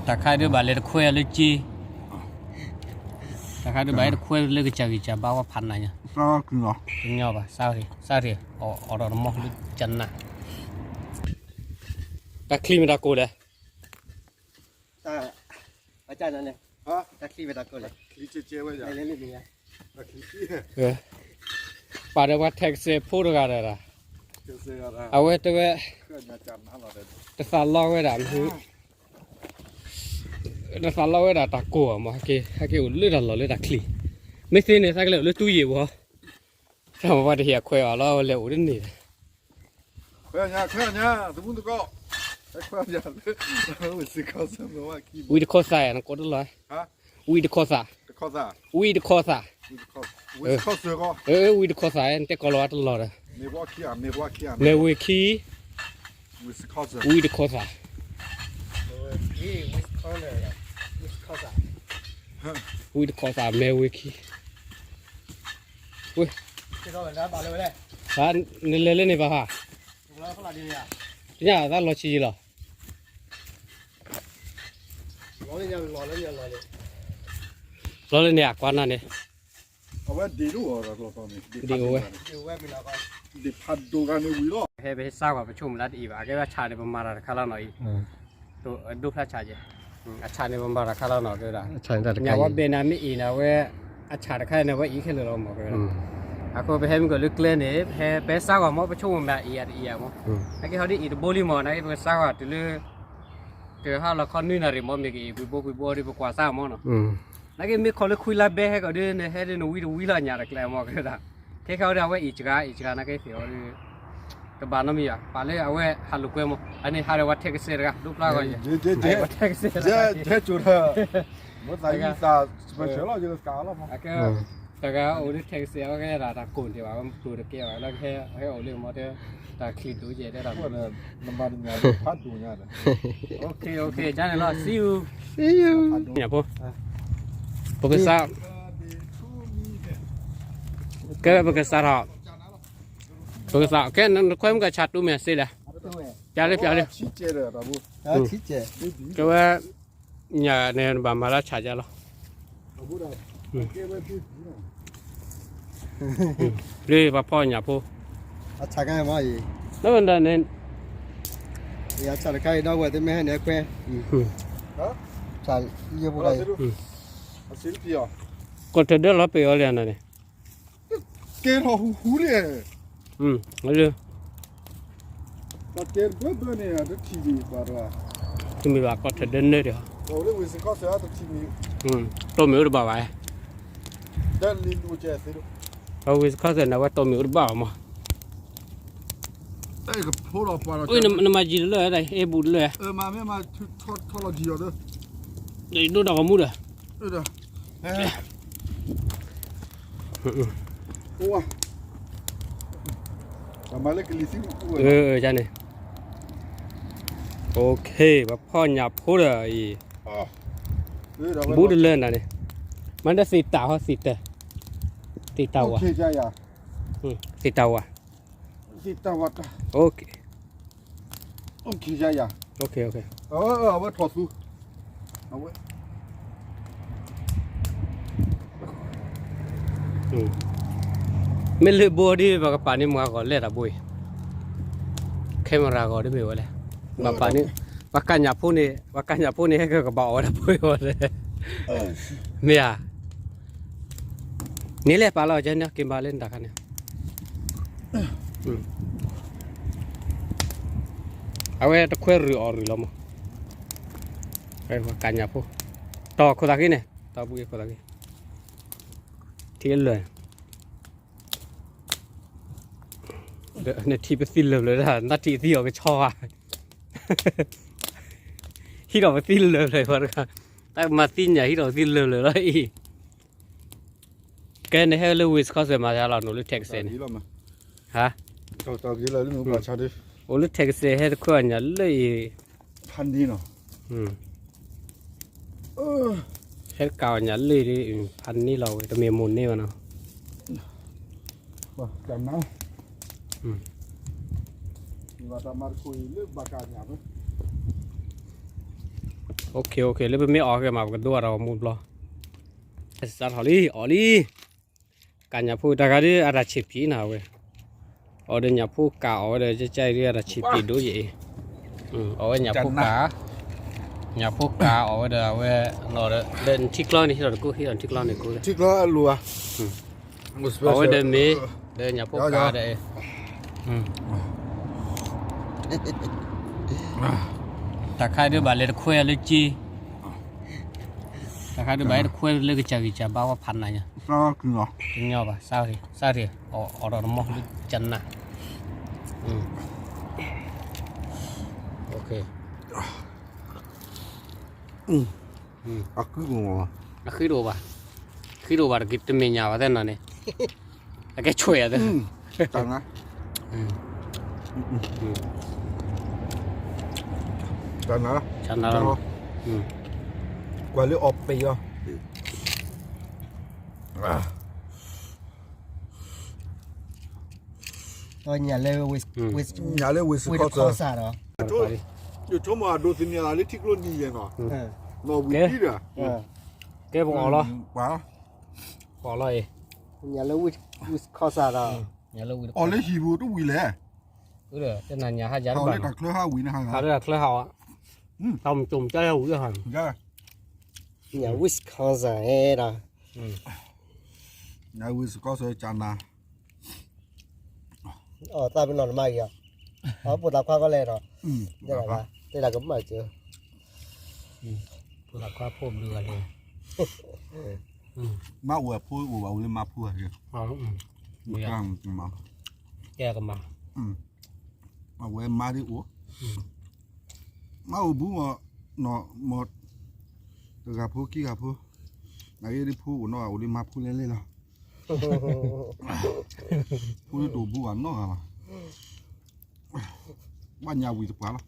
ตาข้าด้วยบาเลยคุยเลยจีตาข้าด้วยบาเลยคุยเลยก็จะบ้าว่าพันอะไรเนี่ยคือเหรอเงี้ยป่ะซาทีอ๋อเราหมอเลยจันนะตาคลีไม่ตาโกเลยตาอาจารย์นั่นเลยตาคลีไม่ตาโกเลยคลีเจ๊ไว้จ้ะเล่นนี่เนี่ยตาคลีป่าเดี๋ยวว่าแท็กซี่พูดกันเลยล่ะเอาไว้ตัวแต่สารล้อไว้ด่านคือแต่สารล้อไว้ด่านตะกัวมาให้อุ่นเลือดหล่อเลือดตะคลีไม่ใช่เนี่ยสักเลือดตู้อยู่วะถ้าว่าจะเหี้ยคุยอ่ะเราเร็วนิดนึงคุยเนี่ยทุกคนทุกคนคุยเนี่ยวิธีข้อสามว่าคีวิธีข้อสายนะก็ได้เลยวิธีข้อสายวิธีข้อสายวิธีข้อสามวิธีข้อสายแต่ก็รอตลอดเลยไม่ว่าขี้วิธีข้อสามวิธีข้อสายวิธีข้อสามวิธีอุ้ยที่เราเห็นได้บาเลยเลยร้านนี่เล่นนี่ป่ะฮะแล้วเขาหลับดีเนี่ยเนี่ยร้านรอชีเหรอรอเลยรอเลยรอเลยเนี่ยกว่านั้นเนี่ยเอาไว้ดีรู้เหรอตอนนี้ดีเว้ยมีแล้วก็ดีพัดดูกันในวิโรเฮ้ยไปทราบว่าประชุมแล้วอีกว่าแกว่าชาในประมาณราคาละหน่อยตัวดูพระชาเจชาในประมาณราคาละหน่อยก็ได้ชาแต่เนี่ยว่าเบนาไม่อีนะเว้ยชาราคาเนี่ยว่าอีแค่เลยเราหมดเลยaku behem ko lukle ne he pesa ko mo pachung ma iya mo aki hodi it boli mo na ke pesa ko tulu ke ha la khon ni na ri mo me ki bu ri bu kwa sa mo no na ke me khole khuila be he ko de ne he de no wi la nya ra kle mo ke da ke ka da we i chiga na ke fi ori ke ba no mi ya pa le awe ha lu kwe mo ani ha re wa tek se ra lu pla ko ye wa tek se je chu da mo sai yi sa special lo je ka lo mo akeแต่ก็โอ้ยแท็กซี่ก็แค่ตาโกนที่ว่ามันดูตะเกียบแล้วแค่ให้โอ้เรื่องมาเถอะตาคลิปดูเจได้แล้วน้ำมันเนี่ยพัดดูเนี่ยโอเคจ้าเนี่ยรอ see you เนี่ยพวกก็ทราบก็พวกทราบหรอพวกทราบแค่นั้นค่อยมันก็ชัดดูเมียสิเลยจ้าเลยชี้เจเลยนะบุชี้เจก็ว่าเนี่ยเนี่ยบามาลาชัดจ้าหรอเรื่องพ่อเนี่ยพูอาชากันมาอีแล้วมันเนี่ยอาชากันได้ว่าจะไม่ให้เนี่ยแควชาเยอะบุไรศิลปิอ่ะก็จะเดินรถไปเอาเลยนะเนี่ยเกณฑ์หัวหูเลยไม่รู้แต่เกณฑ์เบื่อเนี่ยจะทีวีบ้าละที่มีว่าก็จะเดินเลยเดียวเราเรียกวิศวกรเสียตัวทีวีตัวมีหรือเปล่าไอ้เดินลินดูเจสิลูกเราวิศวกรเสียนะว่าตัวมีหรือเปล่ามั้งไอ้ก็พูดออกไปแล้วอุ้ยน้ำมาจีเลยอะไรบุญเลยมาไม่มาทอดจีอ่ะเดี๋ยวดูดอกมุดอ่ะเด้อโอ้ยทำไมเล็กลิซิ่งจ้าเนี่ยโอเคแบบพ่อหยับพูดอะไรบูดเล่นนะเนี่ยมันจะสีเต่าสีเต่าโอเคจ้าอย่าสีเต่าอ่ะโอเคจ้าอย่าโอเคเอาไว้ถอดสูเอาไว้ไม่เลยบัวดิแบบป่านนี้มาก่อนเล่นอะบุยแคมราก่อนได้ไหมวะเลยแบบป่านนี้ว่าการหยับพูดนี่ให้กับบ่าวนะบุยวะเลยเมียนี่แหละปลาเราจะเนี่ยกินปลาเล่นตากันเนี่ยเอาไว้ตะเคียนหรือหรือลมไอ้ว่าการหยับพูดต่อคนตะกี้เนี่ยต่อบุยคนตะกี้ที่เลยเนี่ยที่ไปสิ้นเลยนะนาทีที่เราไปชอที่เราไปสิ้นเลยพอกันแต่มาสิ้นอย่างที่เราสิ้นเลยแล้วอีแกในเฮลิวิสเขาเสมาจากเราหนูรู้เท็กซ์เนี่ยฮะต่อกี่เลยหนูบอกชาดิโอ้รู้เท็กซ์ให้ทุกคนอย่างเลยพันดีเนาะให้เก่าอย่างเลยพันนี่เราแต่เมียมุนนี่วะเนาะว่าจำน้ำ ว่าตามาคุยเรื่องบาการอย่างนั้น โอเคแล้วไม่ออกกันมากันด้วยเรามุดรอสัตว์หอลี่กันอย่าพูดแต่ก็ได้อะไรชิปีน่ะเว้ยเอาเดี๋ยวอย่าพูดกาเอาเดี๋ยวจะใจเรื่องอะไรชิปีดูยี่เอาไว้อย่าพูดกาเอาเดี๋ยวเว้ยเราเดินทิกล้อนี่เรากูที่ทิกล้อนี่กู ที่ก็รัว เอาไว้เดินนี้เดินอย่าพูดกาเดี๋ยวตาใครดูบาเลยคุยเลยจีตาใครดูบาเลยคุยเลยก็จะบ้าว่าพันอะไรเนี่ย sao cứ ngỏ nhau bà sao thì ở đó nó mọc chân nè ok cứ ngỏ nó khí đồ bà là kịp mình nhà vào tên này là cái chuỗi đấy chẳng á chẳng á nó quả liệu ọp bì không Rồi nhà leo with nhà lên with with cosa đó. chỗ mà đồ tin nhà lấy thích luôn đi vậy ngỏ nó vui đi à cái bỏ lo quá bỏ lo gì Nhà leo with cosa đó. nhà lâu ở lấy gì vừa cũng vui lẽ cứ được tên là nhà hai giá họ lấy đặt lơ ha vui nè hàng họ đặt lơ họ tôm chùm chơi hủ cho hàng ra Nhà with cosa ấy đó. nhà with cosa chán à Ta bên nón mày kìa. Bữa ta qua có lẽ đó. Đây là cái mày chưa. là qua phôm đưa lên má ủa phôi ủa bảo lên má phôi kìa càng mà kè cầm mà mà ủa má đi ủa má ủa bú mà nó một từ gặp phôi kia gặp phôi này đi phôi nó ủa đi má phôi lên rồi phôi đồ bú ăn nó à ban nhà quỳ tập quá rồi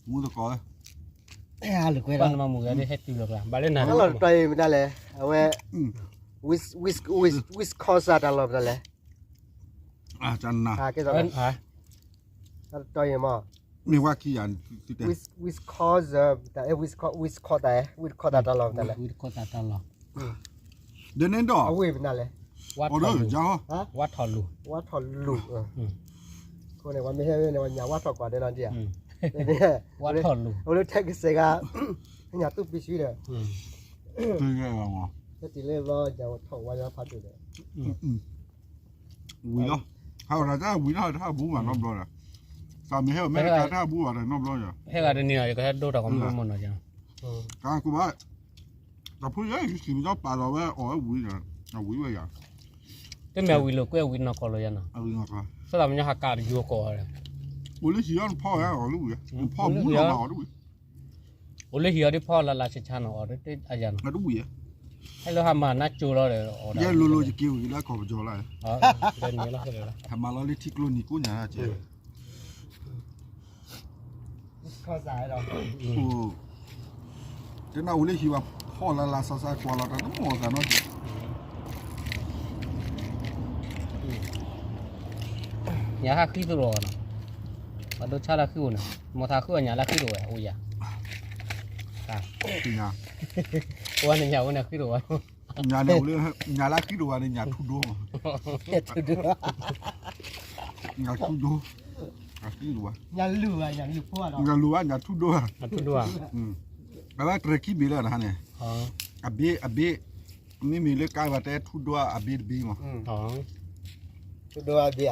muốn được có Được quên con đó. mà mùi đi hết tiêu được là bà lên này Nó là trời mình đây lẽ. With cosa đó là lẽ. à chăn nà Cái đó. hả Trời mà. mình qua kia ăn thì thế With cosa, with cosa đó là lẽ. có ta ta lò đến đến đó Quên bên đây lẽ. quát ở thò đó lù cháu quát thò lù Quá thọ lụ. Cô này quan mấy này quan nhà quá thọ quả đây là gì à? quát thò lù Ôi nó cái xe ga. Nhà tu bị suy rồi. tôi nghe vào mà Cái tỷ lệ lo nhà thọ qua nhà phát được. quý đó hay là ra quý đó ra bú mà nó rồi à sao mình hiểu mấy cái ra bú vào đây nó rồi à hay là đây nhiều cái đô đào có một rồi chứ cái cô bảo tập phun ấy thì mình cho bà rồi ở quý rồi là quý vậy à cái mèo quý lục cái quý nó có rồi nhá ngọt rồi sao làm như hạt cà đi vô có rồi ủa lấy gì ănพ่อá ở lúc vậyพ่อbú nó vào lúc vậy ủa lấy hiểu đi po là sẽ chăn ở đấy ai dàn là lúc vậy hay là hàm mà nát chua rồi ở giờ lô lô chỉ kêu gì đó còn cho lại bênนี้แล้วเลย thằng mà nó lấy thích luôn thì cô nhà chị Khó giải đâu. thế nào lấy gì màพ่อlà sao sao qua là nó mò cả nó nhà hát khí rồi nè mà đôi cha là khí nè một thằng khí ở nhà là khí rồi ôi dạ thì nhà ôi này nhà ôi này khí rồi nhà nào lên nhà lá khí đồ này nhà thu đô nhà thu đô Nhà lửa qua đó. nhà lúa nhà thu đô thu đua cái đó treki bị là hả này abe mi mi le cái vật thu đô abe bị mà Thu đô bia.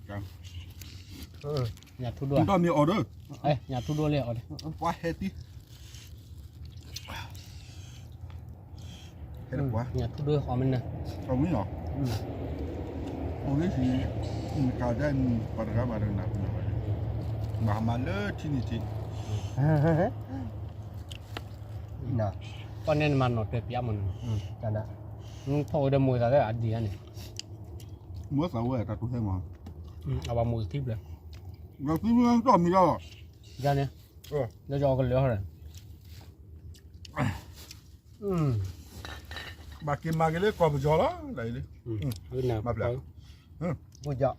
cái nhà thu đua chúng ta mi order ấy nhà thu đua liệu quá hết đi hết quá nhà thu đua họ mình nè còn mấy nhỏ ông ấy thì cả gia đình bắt gặp ở đây mà lỡ chi nhỉ Nè, con nên mà nổi tuyệt yam mình cái này. thôi đâm mùi ra cái ăn gì này mua sao vậy ta cũng thấy mà à vào mùi thịt rồi rồi cứ cho mình đâu ra nè nó cho cái lửa rồi bà kia mà cái lưỡi còn một giò đó đấy đi bên nào mập lại Mua dọ.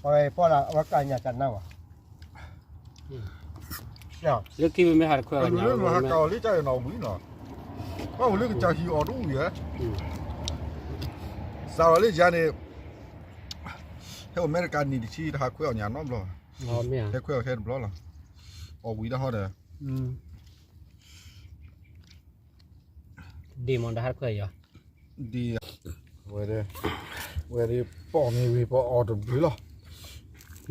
ไปพ่อละว่าการอยากกันนั่งวะเนี่ย เลือกที่ไม่หาคุย เอ กัน อ ยา เรื่อง ว ว่าเก่าลิจ่ายหนอบุ้ยเนาะว่าเรื่องจ่ายฮีออดูอยู่ฮะสาวเลยจานเนี่ยให้อเมริกันนี่ดิชีถ้าคุยเอาหยาน้อมหรอ อ๋อไม่อ่ะ ให้คุยเอาแค่บล้อหรอออกบุ้ยได้ฮอดเลย ดีมอนได้หาคุยอยู่ ดีเว้ยเด้เว้ยเด้ป้อมีวีป้อออดบุ้ยหรอ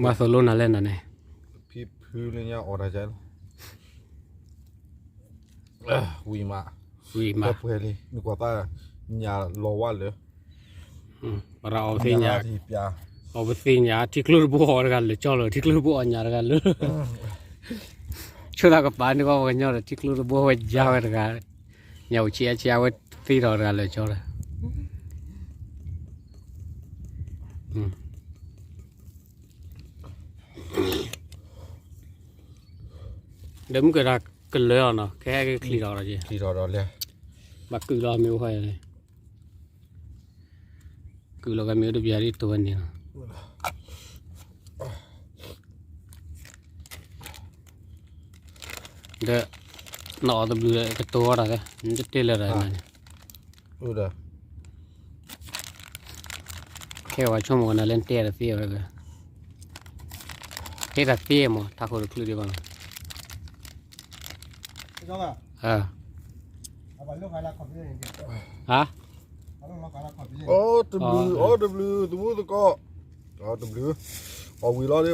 บ าร์เซโลนาเล่นน่ะเนี่ย พี่พื้นเนี่ยออดได้ใจวีมา วีมา ก็เพื่อนเลยนึกว่าตาอย่ารอวันเลย เราเอาสิญญา ที่ปยา เอาไปสิญญาที่คลุร์บัวอร์กันเลยจ้าเลยที่คลุร์บัวอันยาร์กันเลยช่วยกับปานนี่ก็วันนี้ที่คลุร์บัวไว้ยาวกันยาวเชียไว้ตีรอกันเลยจ้าเลยเดี๋ยวมึงก็รักกันเลยอ่ะเนาะแค่คลีรออะไรจี ที่รอเลย บักคือรอไม่ไหวเลยคือเราก็ไม่รู้บิอารีตัวนี้นะเดี๋ยวน่าจะบลูก็ตัวอะไรกันนี่เทเลอร์อะไรนี่ รู้เด้อ แค่ว่าชั่วโมงนั้นเล่นเตะเสียไปเลยเตะเสียมั้งถ้าเขาคลีดีบ้าง จ้องอ่ะ เอาไปลูกใครรักขอบพี่เอง ฮะ เอาลูกรักใครรักขอบพี่ โอ้ W ตัวก็โอ้ W โอ้ W ออกวีรอดเลย